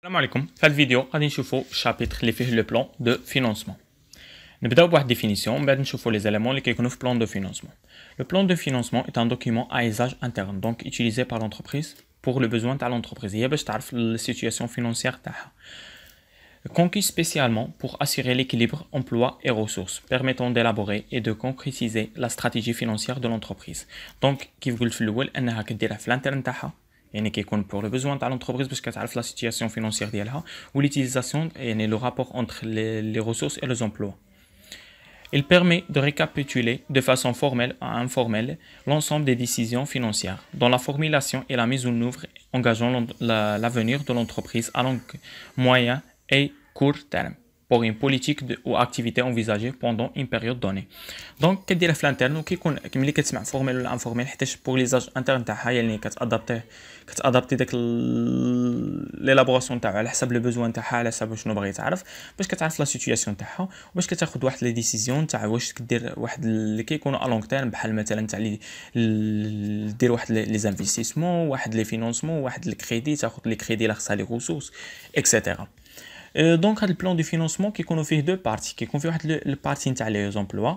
السلام عليكم. في هذا الفيديو غادي نشوفوا الشابتر اللي فيه لو بلان دو فينانسمون. نبداو بواحد ديفينيسيون من بعد نشوفوا لي زاليمون اللي كيكونوا في بلان دو فينانسمون. Le plan de financement est un document à usage interne, donc utilisé par l'entreprise pour le besoin de l'entreprise. هي باش تعرف la situation financière تاعها. Conçu spécialement pour assurer l'équilibre emploi et ressources, permettant d'élaborer et de concrétiser la stratégie financière de l'entreprise. Donc, كيف قلت في الأول أنها كديرها في الانترن تاعها. يعني كيكون pour le besoin تاع l'entreprise باش كتعرف la situation financière ديالها و l'utilisation يعني le rapport entre les ressources et les emplois. Il permet de récapituler de façon formelle à informelle l'ensemble des décisions financières dans la formulation et la mise en œuvre engageant l'avenir de l'entreprise à long, moyen et court terme pour une politique ou activité envisagée pendant une période donnée. Donc كديرها في الانترن وكيكون ملي كتسمع فورميل ولا انفورميل حيتاش بور لي زاج انترن تاعها يعني كتادابتي داك ليلابوراسيون تاعها على حسب لو بوزوان تاعها على حسب شنو باغي تعرف باش كتعرف لا سيتوياسيون تاعها وباش كتاخذ واحد لي ديسيزيون تاع واش كدير واحد اللي كيكونوا ا لونغ تيرم بحال مثلا تاع لي دير واحد لي زانفيستيسمون واحد لي فينانسمون واحد الكريدي تاخذ لي كريدي لا خصها لي ريسورس اكسيتيرا. Donc, le plan de financement qui fait deux parties, qui confie la partie les emplois,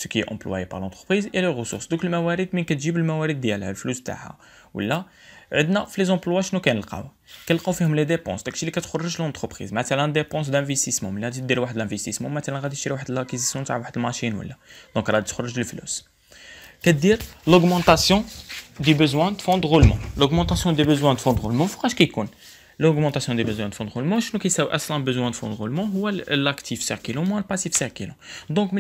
ce qui est employé par l'entreprise, et les ressources. Donc, le mawarid, mais que تجيب الموارد ديالها الفلوس تاعها ولا عندنا في les emplois شنو كنلقاو فيهم les dépenses داكشي اللي كتخرج l'entreprise مثلا dépenses d'investissement ملي غادي دير واحد l'investissement مثلا غادي تشري واحد لاكيزيسيون تاع واحد الماشين ولا دونك غادي تخرج الفلوس كدير l'augmentation des besoins de fonds de roulement. L'augmentation des besoins de fonds de roulement فوقاش كيكون l'augmentation des besoins de fonds de roulement شنو كيساوي اصلا besoin de fonds de roulement هو l'actif circulant moins le passif circulant. Donc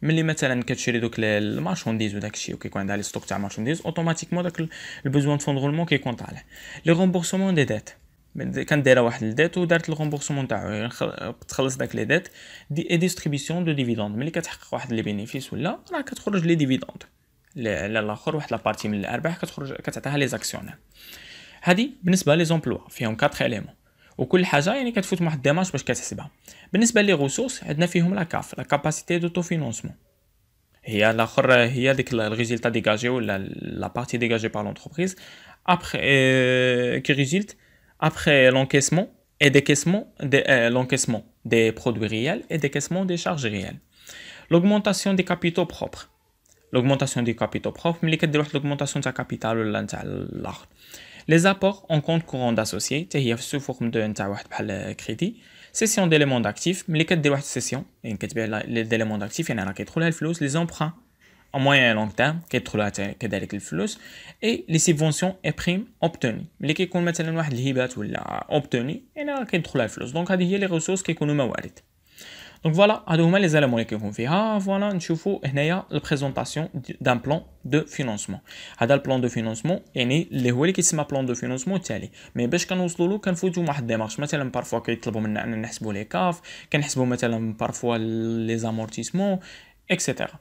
ملي مثلا كتشري دوك المارشانديز وداك الشيء وكيكون عندها لي ستوك تاع مارشانديز اوتوماتيكمون داك البوزوان de fonds de roulement كيكون طالع. لي رومبورسمون دي ديت كان دايره واحد الديت ودارت الرومبورسمون تاعو تخلص داك لي ديت دي ديستريبيسيون دو ديفيدوند ملي كتحقق واحد لي بينيفيس ولا راه كتخرج لي ديفيدوند الاخر واحد لابارتي من الارباح كتخرج كتعطيها لي زاكسيونير. هذه بالنسبه لي زومبلوا فيهم 4 éléments وكل حاجه يعني كتفوت واحد الديمارش باش كتحسبها. بالنسبه لي ريسورس عندنا فيهم لا كاف لا كاباسيتي دوتو فينانسمون هي الاخر هي ديك الريزولتا ديغاجي ولا لا بارتي ديغاجي بار لونتربريز après qui résulte après l'encaissement et décaissement l'encaissement des produits réels et décaissement des charges réelles. L'augmentation des capitaux propres. L'augmentation des capitaux propres ملي كدير واحد l'augmentation تاع كابيتال ولا نتاع الاخر. Les apports en compte courant d'associés هي في sous forme de نتاع واحد بحال كريدي. Cession d'éléments d'actifs ملي كدير واحد السيسيون يعني كتبيع لي d'éléments d'actifs يعني راه كيدخلها الفلوس. Les emprunts en moyen et long terme كيدخلها كذلك الفلوس. Et les subventions et primes obtenues ملي كيكون مثلا واحد الهبات ولا obtenu يعني راه كيدخلها الفلوس. دونك هذه هي لي ريسورس كيكونوا موارد. Donc voilà, هادو هما لي زاليمون اللي كيكون فيها. فوالا نشوفوا هنايا البريزونطاسيون دان بلان دو فينانسمون. هذا البلان دو فينانسمون يعني اللي هو اللي كيتسمى بلان دو فينانسمون التالي مي باش كنوصلوا له كنفوتوا واحد ديمارش مثلا بارفوا كيطلبوا منا اننا نحسبوا لي كاف كنحسبوا مثلا بارفوا لي زامورتيسمون اكسيتيرا.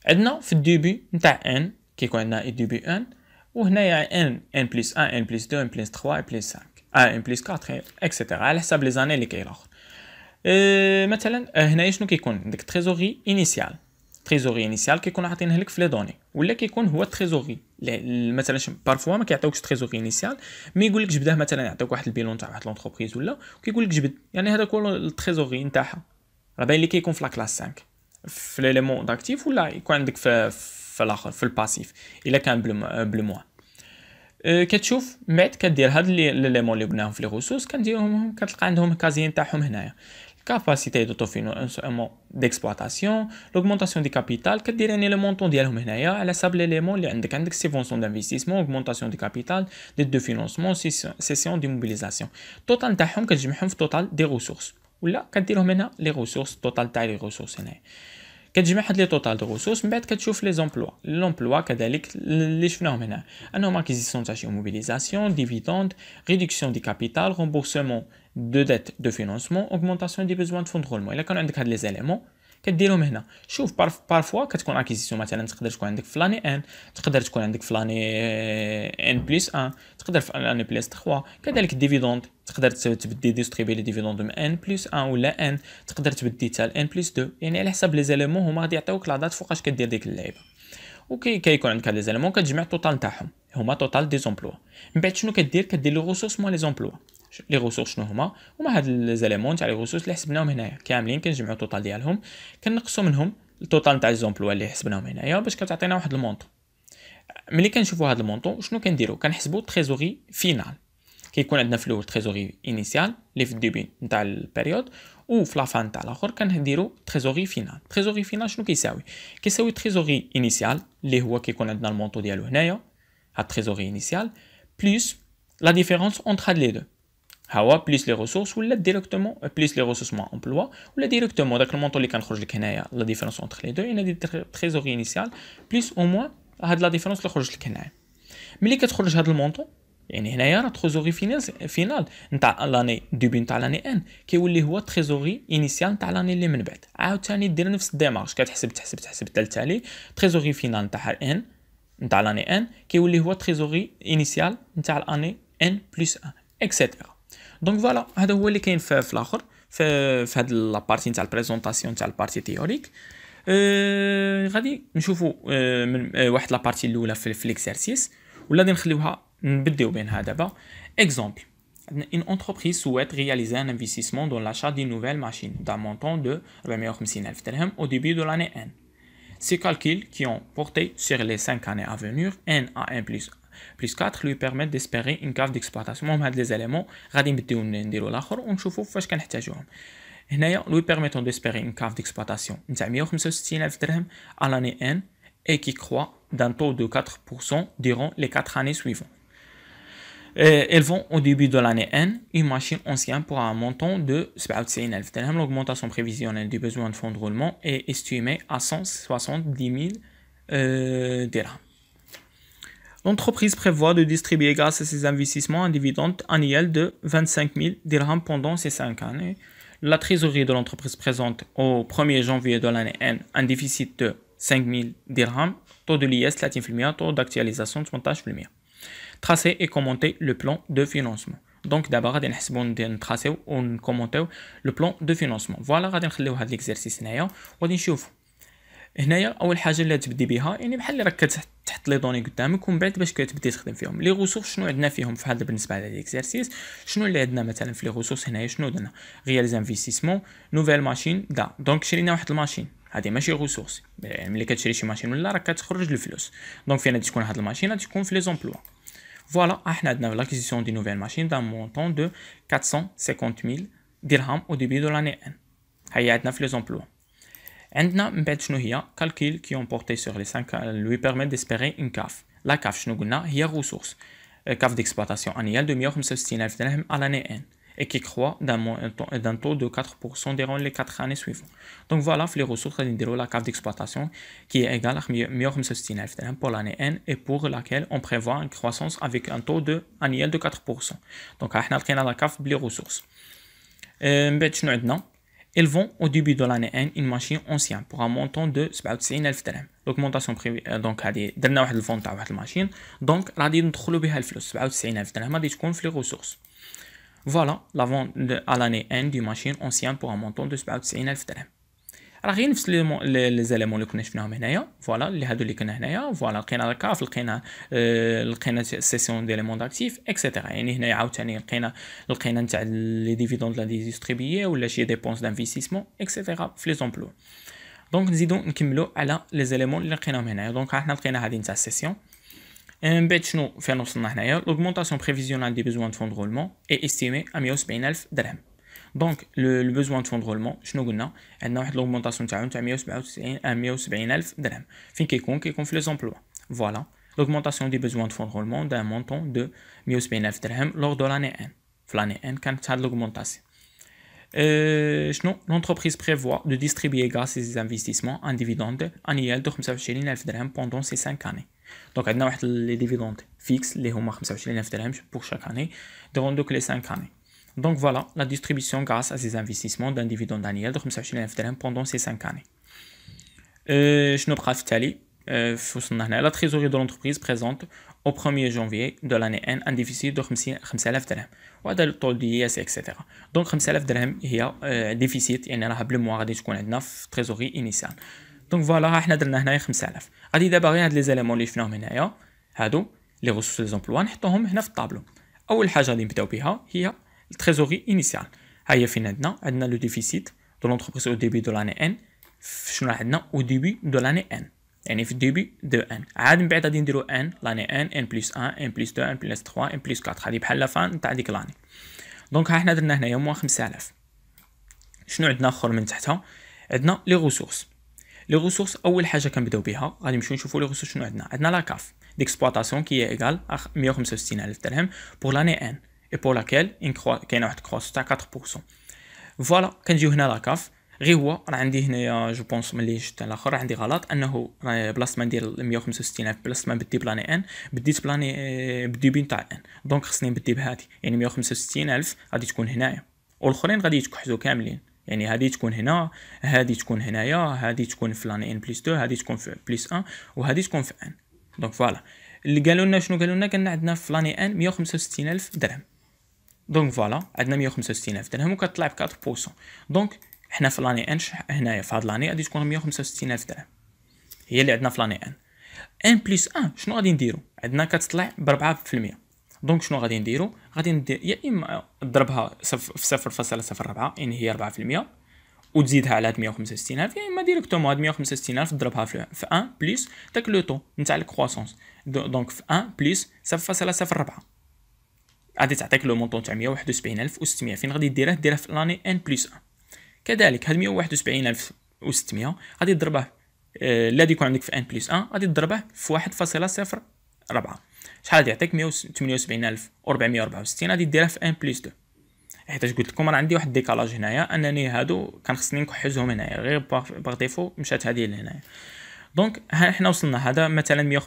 عندنا في الديبي نتاع ان كيكون عندنا الديبي ان وهنايا ان بلس 1 ان بلس 2 ان بلس 3 ان بلس 5 ان بلس 4 اكسيتيرا على حسب لي زاني اللي كايلاخر. مثلا هنايا شنو كيكون ديك تريزوري انيسيال كيكون عاطينه لك في لي دوني ولا كيكون هو التريزوري مثلا بارفوا ما كيعطيوكش تريزوري انيسيال مي يقول لك جبداه مثلا يعطيك واحد البيلون تاع واحد لونتربريز ولا كيقول لك جبد يعني هذاك هو التريزوري نتاعها راه باين لي كيكون في لا كلاس 5 في ليليمون داكتيف ولا يكون عندك في الاخر في الباسيف الا كان بلو موا. كتشوف من بعد كدير هاد ليليمون اللي بناهم في لي ريسورس كنديرهم كتلقى عندهم كازين تاعهم هنايا. Capacité d'autofinancement d'exploitation, l'augmentation du capital, كدير يعني le montant ديالهم هنايا على حسب l'élément اللي عندك subvention d'investissement, augmentation du capital, dette de financement, cession d'immobilisation. Total تاعهم كتجمعهم في total des ressources. ولا كديرهم هنا les ressources, total تاع les ressources هنايا. كتجمع هاد لي توتال دو ريسورس من بعد كتشوف لي زومبلوا لومبلوا كذلك اللي شفناهم هنا انهم اكيزيسيون تاع شي موبيليزاسيون ديفيدوند ريدكسيون دي كابيتال رومبورسمون دو ديت دو فينانسمون اوغمونطاسيون دي بيزوان دو فون دو رولمون. الا كانوا عندك هاد لي زاليمون كديرهم هنا. شوف بارفوا كتكون اكيزيسيون مثلا تقدر تكون عندك في لاني ان تقدر تكون عندك في لاني ان بلس 1 تقدر في لاني بلس 3 كذلك الديفيدوند تقدر تبدي ديستريبي لي ديفيدوند من ان بلس 1 ولا ان تقدر تبدي حتى ان بلس 2 يعني على حسب لي زاليمون هما غادي يعطيوك لا دات فوقاش كدير ديك اللعيبه. اوكي كيكون عندك هاد لي زاليمون كتجمع التوتال تاعهم هما توتال دي زومبلوا. من بعد شنو كدير لي ريسورس موا لي زومبلوا. لي ريسورس شنو هما هاد لي زاليمون تاع لي ريسورس اللي حسبناهم هنايا كاملين كنجمعوا التوتال ديالهم كنقصوا منهم التوتال تاع الزومبلوا اللي حسبناهم هنايا باش كتعطينا واحد المونطو. ملي كنشوفوا هاد المونطو شنو كنديروا كنحسبوا تريزوري فينال. كيكون عندنا في الاول تريزوري انيسيال اللي في الديبي نتاع البيريود وفي لافان تاع الاخر كنديروا تريزوري فينال. تريزوري فينال شنو كيساوي تريزوري انيسيال اللي هو كيكون عندنا المونطو ديالو هنايا هاد تريزوري انيسيال بلس لا ديفيرونس اونتر هاد لي دو هوا بلس لي ريسورس ولا ديريكتومون بلس لي ريسورس مع امبلوا ولا ديريكتومون داك المونطو اللي كنخرج لك هنايا لا ديفيرونس اونتر لي دو يعني دي تريزوري انيسيال بلس او موان هاد لا ديفيرونس اللي خرجت لك هنايا. ملي كتخرج هاد المونطو يعني هنايا راه تريزوري فينال نتاع لاني دوبي نتاع لاني ان كيولي هو تريزوري انيسيال نتاع لاني اللي من بعد. عاوتاني دير نفس الديمارش كتحسب حتى التالي تريزوري فينال نتاع ان نتاع لاني ان كيولي هو تريزوري انيسيال نتاع لاني ان بلس 1 اكسيتيرا. دونك فوالا هذا هو اللي كاين في الاخر في هاد لابارتي نتاع البريزونطاسيون تاع البارتي تيوريك. غادي نشوفوا من واحد لابارتي الاولى في ليكزارسيس ولا نخليوها نبداو بينها دابا. اكزومبل une entreprise souhaite réaliser un investissement dans l'achat d'une nouvelle machine d'un montant de 450,000 dirhams au début de l'année N. Ces calculs qui ont porté sur les 5 années à venir, N à N plus 4 lui permettent d'espérer une cave d'exploitation. هاد les éléments غادي نبداو نديرو الاخر ونشوفوا فاش كنحتاجوهم. هنايا lui permettant d'espérer une cave d'exploitation نتاع 165,000 dirhams à l'année N et qui croît d'un taux de 4% durant les 4 années suivantes. Elles vont au début de l'année N une machine ancienne pour un montant de 97,000 dirhams. L'augmentation prévisionnelle du besoin de fonds de roulement est estimée à 170,000 dirhams. L'entreprise prévoit de distribuer grâce à ses investissements un dividende annuel de 25,000 dirhams pendant ces 5 années. La trésorerie de l'entreprise présente au 1er janvier de l'année N un déficit de 5,000 dirhams, taux de l'IS 30%, taux d'actualisation 18%. Tracer et commenter le plan de financement. Donc d'abord غادي نحسبوا نتراسيو ونكومونتيو لو بلان دو فينانسمون. فوالا غادي نخليو هاد ليكزارسيس هنايا وغادي نشوفوا هنايا اول حاجه اللي تبدي بها يعني بحال اللي راك كتحط لي دوني قدامك ومن بعد باش كتبدي تخدم فيهم لي ريسورس. شنو عندنا فيهم في هذا بالنسبه لليكزارسيس؟ شنو اللي عندنا مثلا في لي ريسورس هنايا؟ شنو درنا؟ رياليز انفستيسمون نوفيل ماشين دا. دونك شرينا واحد الماشين هذه ماشي ريسورس. ملي كتشري شي ماشين ولا راك كتخرج الفلوس. دونك فين غادي تكون هاد الماشين؟ غادي تكون في لي زومبلوا. Voilà, on a l'acquisition d'une nouvelle machine d'un montant de 450,000 dirhams au début de l'année N. هيا عندنا في les emplois. عندنا من بعد شنو هي calcul qui ont porté sur les 5 lui permettent d'espérer une CAF. La CAF شنو قلنا هي ressource CAF d'exploitation annuelle de 165,000 dirhams à l'année N et qui croît d'un taux de 4% durant les 4 années suivantes. Donc voilà, les ressources de la cave d'exploitation qui est égale à 165,000 dirhams pour l'année N et pour laquelle on prévoit une croissance avec un taux annuel de 4%. Donc on a la cave les ressources. Ils vont au début de l'année N une machine ancienne pour un montant de 97,000 dirhams. L'augmentation prévue donc هذه درنا واحد الفون تاع واحد الماشين دونك غادي ندخلوا بها الفلوس 97,000 درهم غادي تكون في les ressources. Voilà la vente à l'année N d'une machine ancienne pour un montant de 97,000 dirhams. راه غير نفس لي زاليمون اللي كنا شفناهم هنايا. فوالا اللي هادو اللي كنا هنايا. فوالا لقينا لا كاف لقينا سيسيون ديليمون داكتيف اكسيتيرا. يعني هنايا عاوتاني لقينا نتاع لي ديفيدوند لا ديستريبيي ولا شي ديبونس دانفستيسمون اكسيتيرا في لي زومبلو. دونك نزيدو نكملو على لي زاليمون اللي لقيناهم هنايا. دونك حنا لقينا هذه نتاع السيسيون. من بعد شنو فين وصلنا هنايا؟ l'augmentation prévisionnelle des besoins de fonds de roulement est estimée à 170,000 dirhams. Donc le besoin de fonds de roulement شنو قلنا؟ عندنا واحد l'augmentation تاعو نتاع 170,000 dirhams. فين كيكون في les emplois. Voilà l'augmentation des besoins de fonds de roulement d'un montant de 170,000 dirhams lors de l'année N. في l'année N كانت هاد l'augmentation. L'entreprise prévoit de distribuer grâce à ses investissements un dividende annuel de 25,000 dirhams pendant ces 5 années. Donc, on a les dividendes fixes, les 25,000 dirhams pour chaque année, durant les 5 années. Donc, voilà la distribution grâce à ces investissements d'un dividende annuel de 25,000 dirhams pendant ces 5 années. La trésorerie de l'entreprise présente au 1er janvier de l'année N un déficit de 5,000 dirhams. وهذا الطول دي اس اكسيتيرا. دونك 5,000 درهم هي ديفيسيت يعني راه بلو موا غادي تكون عندنا في تريزوري انيسيال. دونك فوالا ها حنا درنا هنايا 5,000. غادي دابا غير هاد لي زاليمون اللي شفناهم هنايا هادو لي ريسورس لي زومبلوا نحطوهم هنا في الطابلو. اول حاجه غادي نبداو بها هي التريزوري انيسيال. ها هي فين عندنا لو ديفيسيت دو لونتربريز او ديبي دو لاني ان. شنو عندنا او ديبي دو لاني ان، يعني في الديبي دو ان. عاد من بعد غادي نديرو ان لاني ان بلس 1 ان بلس 2 ان بلس 3 ان بلس 4. هذه بحال لافان تاع ديك لاني. دونك ها حنا درنا هنايا موان 5000. شنو عندنا اخر من تحتها؟ عندنا لي ريسورس. لي ريسورس اول حاجه كنبداو بها غادي نمشيو نشوفوا لي ريسورس. شنو عندنا لا كاف ديكسبلوطاسيون كي هي ايغال 165000 درهم بور لاني ان اي بور لاكيل كاينه واحد كروس تاع 4%. فوالا كنجيو هنا لا كاف. غير هو راه عندي هنايا جو بونس ملي شفت الاخر راه عندي غلط، انه بلاصه ما ندير 165000 بلاصه ما بدي بلاني ان بديت بلاني بالديبي نتاع ان. دونك خصني نبدي بهادي، يعني 165000 غادي تكون هنايا والاخرين غادي يتكحزوا كاملين. يعني هذه تكون هنا، هذه تكون هنايا، هذه تكون في لاني ان بلس 2، هذه تكون في بلس 1 وهذه تكون في ان. دونك فوالا اللي قالوا لنا شنو قالوا لنا؟ قالنا عندنا في لاني ان 165000 درهم. دونك فوالا عندنا 165000 درهم وكتطلع ب 4%. دونك حنا في لاني ان هنايا في هاد لاني غادي تكون 165000 درهم هي اللي عندنا في لاني ان. ان بلس 1 شنو غادي نديرو؟ عندنا كتطلع ب 4%. دونك شنو غادي نديرو؟ غادي ندير يا اما تضربها في 0.04 يعني هي 4% وتزيدها على هاد 165000، يا اما ديريكتومون هاد 165000 تضربها في 1 بلس داك لو طو نتاع الكرواسونس. دونك في 1 بلس 0.04 غادي تعطيك لو مونطون تاع 171600. فين غادي ديرها في لاني ان بلس 1. كذلك هاد 171600 غادي تضربه لا غادي يكون عندك في ان بلس 1 غادي تضربه في 1.04. شحال غادي يعطيك؟ 178464 غادي ديرها في ان بلس 2. حيتاش قلت لكم راه عندي واحد الديكالاج هنايا، انني هادو كان خصني نكحزهم هنايا غير باغ ديفو مشات هذه لهنايا. دونك ها حنا وصلنا هذا مثلا 165602.56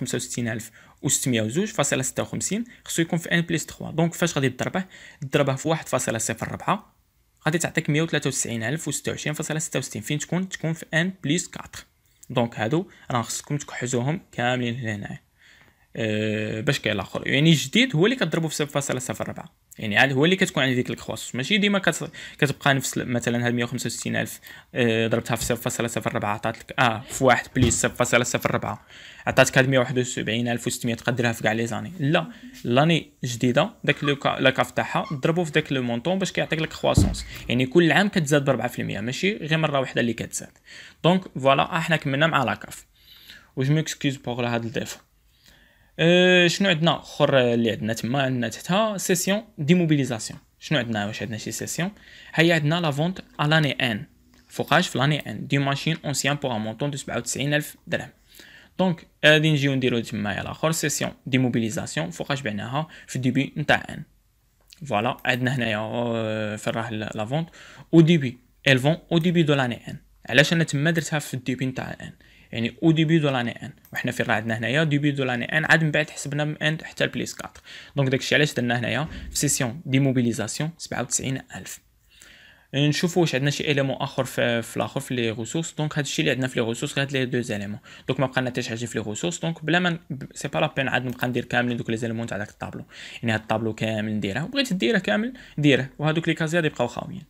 خصو يكون في ان بلس 3. دونك فاش غادي تضربه في 1.04 غادي تعطيك 193026.66. فين تكون في ان بلس 4. دونك هادو راه خصكم تكحزوهم كاملين لهنايا باش كاين الاخر. يعني الجديد هو اللي كتضربو في 0.04، يعني عاد هو اللي كتكون عندي ديك الكرواسونس، ماشي ديما كتبقى نفس. مثلا هاد 166000 ضربتها في 0.04 عطاتك في 1 بليس 0.04 عطاتك هاد 171600 تقدرها في كاع لي زاني. لا لاني جديده داك لاكاف تاعها ضربو في داك لو مونطون باش كيعطيك لك كرواسونس، يعني كل عام كتزاد ب 4% ماشي غير مره واحده اللي كتزاد. دونك فوالا حنا كملنا مع لاكاف وج ميكسكوز بوغ هاد الديفو. شنو عندنا اخر اللي عندنا تما؟ عندنا تحتها سيسيون ديموبيليزاسيون. شنو عندنا؟ واش عندنا شي سيسيون؟ هي عندنا لا فونت ا لاني ان فوقاش في لاني ان دي ماشين اونسيان بوغ ان مونطون دو 97000 درهم. دونك غادي نجيو نديرو تمايا الاخر سيسيون ديموبيليزاسيون فوقاش بعناها في الديبي نتاع ان. فوالا عندنا هنايا في راه لا فونت او ديبي ال فون او ديبي دو لاني ان. علاش انا تما درتها في الديبي نتاع ان؟ يعني او ديبي دو لاني ان، وحنا فين راه عندنا هنايا ديبي دو لاني ان عاد من بعد حسبنا من ان حتى البليس 4. دونك داكشي علاش درنا هنايا في سيسيون ديموبيليزاسيون 97000. نشوفوا واش عندنا شي اليمون اخر في الاخر في لي ريسورس. دونك هادشي اللي عندنا في لي ريسورس غير هاد لي دو اليمون. دونك ما بقى لنا حتى شي حاجه في لي ريسورس. دونك بلا ما سي با لا بين عاد نبقى ندير كاملين دوك لي زيليمون تاع داك الطابلو. يعني هاد الطابلو كامل نديره، بغيت ديره كامل ديره وهادوك لي كازي غادي يبقاو خاويين.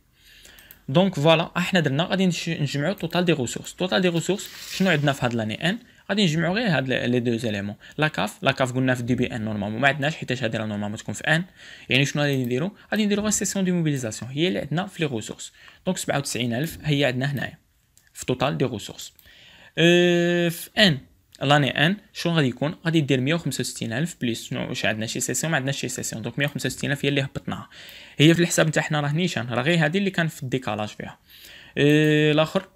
دونك فوالا احنا درنا غادي نجمعوا توتال دي ريسورس. توتال دي ريسورس شنو عندنا في هاد لاني ان؟ غادي نجمعوا غير هاد لي دو زيليمون. لاكاف قلنا في دي بي ان نورمالمون ما عندناش حيت هادي راه نورمالمون تكون في ان. يعني شنو غادي نديرو؟ غادي نديرو غير سيسيون دي موبيليزاسيون هي اللي عندنا في لي ريسورس. دونك 97000 هي عندنا هنايا في توتال دي ريسورس. في ان لاني ان شنو غادي يكون؟ غادي دير 165000 بليس شنو واش عندنا شي سيسيون؟ ما عندناش شي سيسيون. دونك 165000 هي اللي هبطناها، هي في الحساب نتاعنا راه نيشان، راه غير هذه اللي كان في الديكالاج فيها. الاخر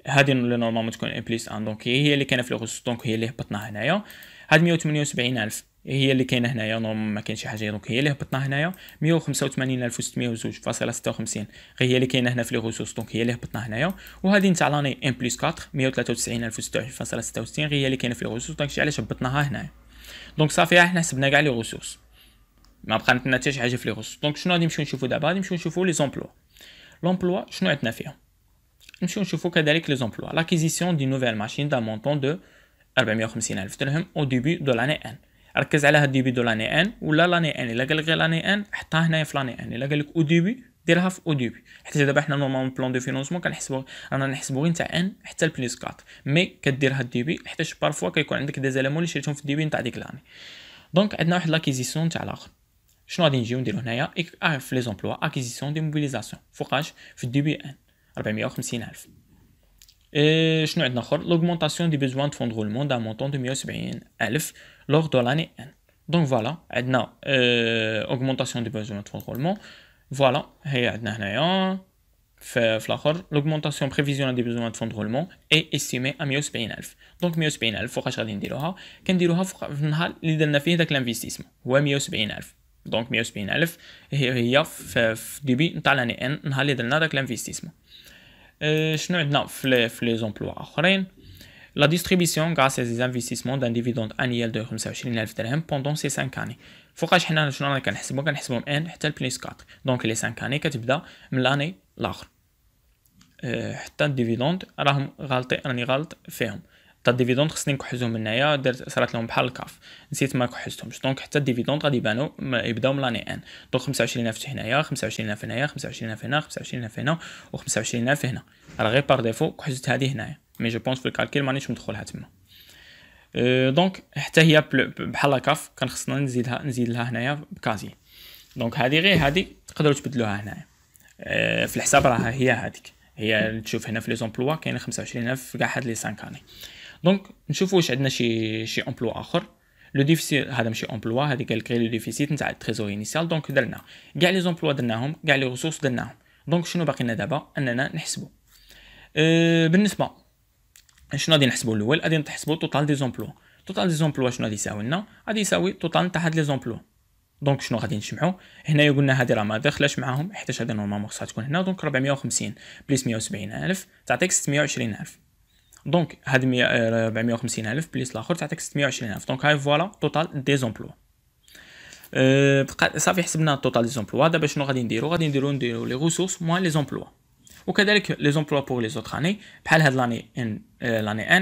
هذه اللي نورمالمون تكون ان بليس ان. دونك هي اللي كاينه في الريسورس، دونك هي اللي هبطناها هنايا. هاد 178000 هي اللي كاينه هنايا نورمالمون ما كاين شي حاجه، دونك هي اللي هبطناها هنايا. 185602.56 غير هي اللي كاينه هنا في لي ريسورس، دونك هي اللي هبطناها هنايا. وهذه نتاع لاني ان بلس 4 193026.66 غير هي اللي كاينه في لي ريسورس، داكشي علاش هبطناها هنايا. دونك صافي حنا حسبنا كاع لي ريسورس، ما بقى لنا حتى شي حاجه في لي ريسورس. دونك شنو غادي نمشيو نشوفوا دابا؟ غادي نمشيو نشوفوا لي زومبلوا. لومبلوا شنو عندنا فيها؟ نمشيو نشوفوا كذلك لي زومبلوا. لاكيزيسيون دي نوفيل ماشين دا مونطون دو 450000 درهم او ديبي دو لاني ان. ركز على هاد ديبي دو لاني ان ولا لاني ان. الا قال لك غير لاني ان حطها هنايا في لاني ان، الا قال لك او ديبي ديرها في او ديبي. حتى دابا حنا نورمالمون بلان دو فينونسمون كنحسبوا رانا نحسبوا غير نتاع ان حتى البليس 4 مي كدير هاد ديبي حيتاش بارفوا كيكون عندك دي زاليمون اللي شريتهم في الديبي نتاع ديك لاني. دونك عندنا واحد لاكيزيسيون تاع الاخر. شنو غادي نجيو نديرو هنايا في لي زومبلوا اكيزيسيون دي موبيليزاسيون فوقاش في الديبي ان 450,000. شنو عندنا اخر l'augmentation des besoins de fonds de roulement d'un montant de 170,000 lors de l'année 1. donc voilà عندنا augmentation des besoins de fonds de roulement. voilà هي عندنا هنايا في الاخر l'augmentation prévisionnelle des besoins de fonds de roulement est estimée à 170,000. donc 170,000 فوقاش غادي نديروها؟ كنديروها في النهار اللي درنا فيه داك الانفستيسمون هو 170,000. دونك 170,000 هي في ديبي نتاع لاني ان نهار اللي درنا داك الانفستيسمون. شنو عندنا في لي زومبلوا اخرين؟ لا ديستريبيسيون غراس à des investissements d'un dividende annuel de 25,000 درهم pendant ces 5 années. فوقاش حنا شنو رانا كنحسبهم ان حتى البليس 4. دونك لي 5 années كتبدا من لاني الاخر حتى الديفيدوند راهم راني غلط فيهم. حتى الديفيدوند خصني نكحزهم هنايا صرات لهم بحال الكاف نسيت ما كحزتهمش. دونك حتى الديفيدوند غادي يبداو من لاني ان. دونك 25,000 هنايا 25,000 هنايا 25,000 هنا 25,000 هنا و 25,000 هنا. راه غير بار ديفو كحزت هذه هنايا مي جو بونس في الكالكيل مانيش مدخلها تما. دونك حتى هي بحال الكاف كان خصنا نزيد لها هنايا بكازي. دونك هذه غير هذه تقدروا تبدلوها هنايا في الحساب راه هي هذيك هي تشوف هنا في لي زومبلوا كاين 25,000 في كاع هاد لي 5 اني. دونك نشوفوا واش عندنا شي امبلوا اخر. لو ديفيسيت هذا ماشي امبلوا هذه قال لك غير لو ديفيسيت نتاع التريزوري انيسيال. دونك درنا كاع لي زومبلوا درناهم كاع لي ريسورس درناهم. دونك شنو باقي لنا دابا اننا نحسبوا بالنسبه شنو غادي نحسبوا الاول؟ غادي نحسبوا توتال دي زومبلوا. توتال دي زومبلوا شنو غادي يساوي لنا؟ غادي يساوي توتال تاع هاد لي زومبلوا. دونك شنو غادي نجمعوا هنايا؟ قلنا هذه راه ما داخلاش معاهم حيت هذه نورمالمون خصها تكون هنا. دونك 450 بليس 170,000 تعطيك 620,000. دونك هاد 450,000 بليس الاخر تعطيك 620,000. دونك هاي فوالا توتال دي زومبلوا. صافي حسبنا توتال دي زومبلوا. دابا شنو غادي نديرو لي ريسورس موان لي زومبلوا. وكذلك لي زومبلوا بور لي زوطخ اني بحال هاد لاني ان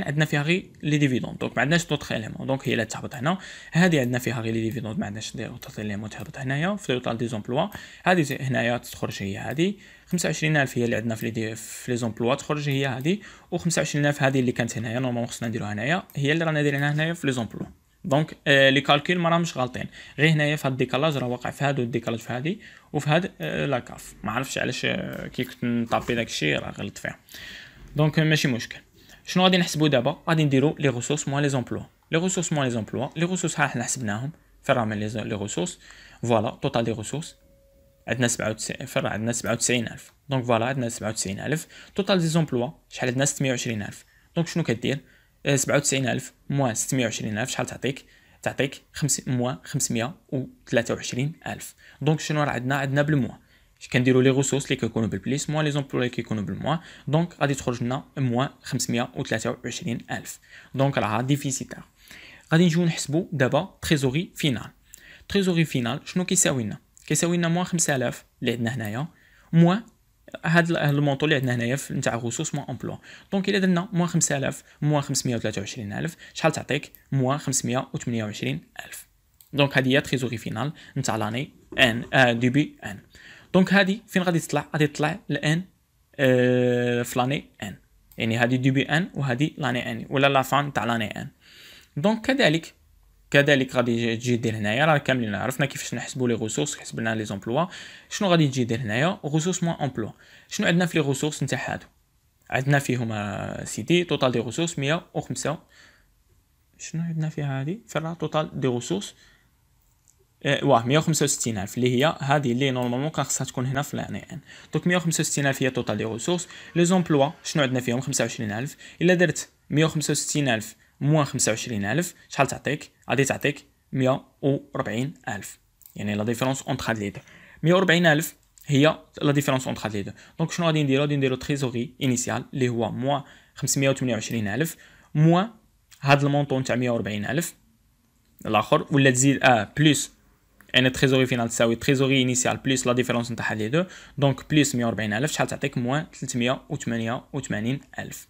عندنا فيها غير لي ديفيدوند. دونك ما عندناش دوطخ اليمون. دونك هي اللي تهبط هنا. هذه عندنا فيها غير لي ديفيدوند ما عندناش دوطخ اليمون تهبط هنايا في توتال دي زومبلوا. هذه هنايا تخرج هي هذه 25,000 هي اللي عندنا في لي زومبلوا تخرج هي هذه. و 25,000 هذه اللي كانت هنايا نورمالمون خصنا نديروها هنايا هي اللي رانا دايرينها هنايا في لي زومبلوا. دونك لي كالكول ما راهمش غالطين غير هنايا في هاد الديكالاج راه واقع في هادو الديكالاج في هادي وفي هاد لاكاف. ما عرفتش علاش كي كنت نطابي داكشي راه غلط فيه. دونك ماشي مشكل. شنو غادي نحسبوا دابا؟ غادي نديرو لي ريسورس موان لي زومبلوا. لي ريسورس موان لي زومبلوا. لي ريسورس ها حنا حسبناهم في الراه من لي ريسورس. فوالا توتال دي ريسورس عندنا 97 فرع عندنا 97,000. دونك فوالا عندنا 97,000. توتال دي زومبلوا شحال عندنا 620,000. دونك شنو كدير 97,000 موان 620,000 شحال تعطيك موان 523,000. دونك شنو راه عندنا بالموا كنديروا لي ريسورس اللي كيكونوا بالبليس موان لي زومبلوا اللي كيكونوا بالموا. دونك غادي تخرج لنا موان 523,000. دونك راه ديفيسيتار. غادي نجيو نحسبوا دابا تريزوري فينال. تريزوري فينال شنو كيساوي لنا موان 5,000 اللي عندنا هنايا موان هاد المونطو اللي عندنا هنايا نتاع ريسورس موان امبلوا. دونك الا درنا موان 5,000 موان 523,000 شحال تعطيك موان 528,000. دونك هذه هي تريزوري فينال نتاع لاني ان ديبي ان. دونك هذه فين غادي تطلع الان في لاني ان يعني هذه ديبي ان وهذه لاني ان ولا لا فان تاع لاني ان. دونك كذلك غادي تجي دير هنايا راه كاملين عرفنا كيفاش نحسبوا لي ريسورس حسبنا لي زومبلوا. شنو غادي تجي دير هنايا ريسورس موان امبلوا. شنو عندنا في لي ريسورس نتاع هادو؟ عندنا فيهم سيدي توتال دي ريسورس 105. شنو عندنا فيها هذه فرا توتال دي ريسورس 165,000 اللي هي هذه اللي نورمالمون كان خصها تكون هنا في لاني ان. دونك 165,000 هي توتال دي ريسورس. لي زومبلوا شنو عندنا فيهم 25,000. الا درت 165,000 موان 25,000 شحال تعطيك؟ غادي تعطيك 140,000. يعني لا ديفيرونس اونطخ هاد لي دو 140,000 هي لا ديفيرونس اونطخ هاد لي دو. دونك شنو غادي نديرو تريزوري انيسيال اللي هو موان 528,000 موان هاد المونطون تاع 140,000 الاخر ولا تزيد بلس يعني تريزوري فينال تساوي تريزوري انيسيال بلس لا ديفيرونس نتاع هاد لي دو. دونك بلس 140,000 شحال تعطيك موان 388,000.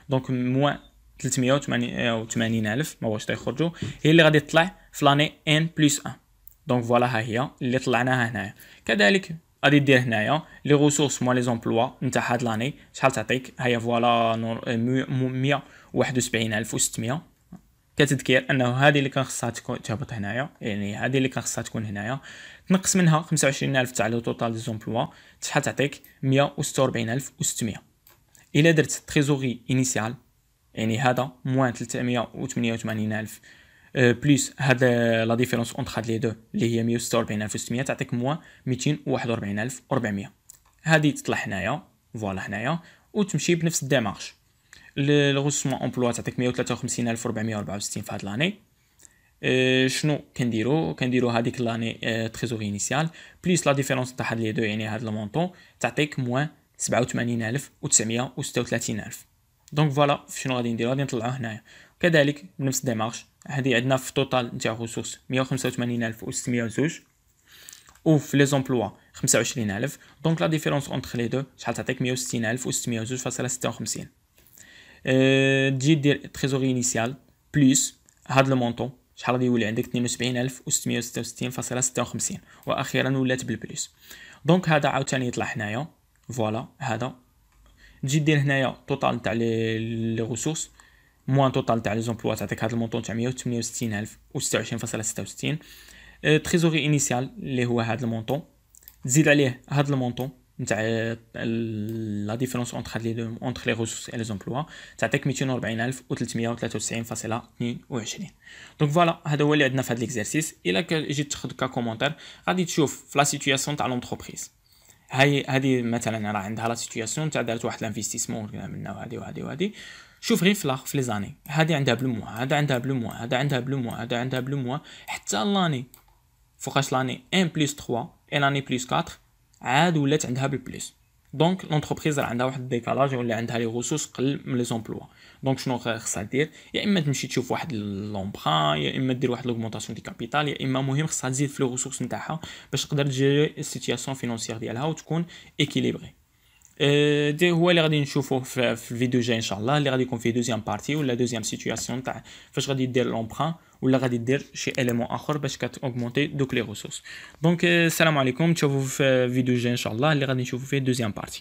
دونك موان 388,000 ما واش تيخرجوا هي اللي غادي تطلع في لاني ان بلس 1. دونك فوالا ها هي اللي طلعناها هنايا. كذلك غادي دير هنايا لي ريسورس موان لي زومبلوا نتاع هاد لاني شحال تعطيك؟ هي فوالا 171,600. كتذكير انه هذه اللي كان خصها تهبط هنايا، يعني هذه اللي كان خصها تكون هنايا، تنقص منها 25000 تاع لو توتال دي زومبلوا، شحال تعطيك 146600. الا درت تريزوري انيسيال يعني هذا موان 388000 بلس هذا لا ديفيرونس اونتر هاد لي دو اللي هي 146600 تعطيك موان 241400. هذه تطلع هنايا فوالا هنايا وتمشي بنفس الديمارش. الغوسمون امبلوا تعطيك 153464 في هاد لاني. شنو كنديرو هذيك لاني تريزوري انيسيال بلس لا ديفيرونس تاع هاد لي دو يعني هاد المونطون تعطيك موان 87936 دونك فوالا شنو غادي نديرو، غادي نطلعوه هنايا كذلك بنفس الديمارش. هذه عندنا في توتال نتاع ريسورس 185602 وفي لي زومبلوا 25000 دونك لا ديفيرونس اونتر لي دو شحال تعطيك 160602.56. تجي دير تريزوري انيسيال بلس هاد لو مونطون شحال غادي يولي عندك 72666.56 واخيرا ولات بالبلس. دونك هذا عاوتاني يطلع هنايا فوالا هذا. تجي دير هنايا توتال تاع لي ريسورس موان توتال تاع لي زومبلوا تعطيك هذا المونطون تاع 166000.26. تريزوري انيسيال اللي هو هذا المونطون تزيد عليه هذا المونطون نتاع لا ديفيرونس اونتر هاد لي دو اونتر لي ريسورس اي لي زومبلوا تعطيك 240393.22. دونك فوالا هذا هو اللي عندنا في هذا ليكزارسيس. الا جيت تاخذ كومونتير غادي تشوف في لا سيتوياسيون تاع لونتربريز هذه مثلا راه عندها لا سيتوياسيون تاع دارت واحد لانفستيسمون منها وهذه شوف غير في لي زاني هذه عندها بلو موا، هذا عندها بلو موا، هذا عندها بلو موا، هذا عندها بلو موا، حتى لاني فوقاش لاني 1 بلس 3 اي لاني بلس 4 عاد ولات عندها بالبلس. دونك لونتربريز راه عندها واحد الديكالاج ولا عندها لي ريسورس قل من لي زومبلوا. دونك شنو خصها دير؟ يا اما تمشي تشوف واحد لومبران، يا اما دير واحد لوغمونطاسيون دي كابيتال، يا اما مهم خصها تزيد في لي ريسورس نتاعها باش تقدر تجيري السيتوياسيون فينانسيير ديالها وتكون ايكيليبري. دي هو اللي غادي نشوفوه في الفيديو الجاي ان شاء الله، اللي غادي يكون فيه دوزيام بارتي ولا دوزيام سيتوياسيون تاع فاش غادي دير لومبران ولا غادي دير شي اليمون اخر باش كتاوغمونتي دوك لي ريسورس. دونك السلام عليكم، تشوفوا في الفيديو الجاي ان شاء الله اللي غادي نشوفوا فيه دوزيام بارتي.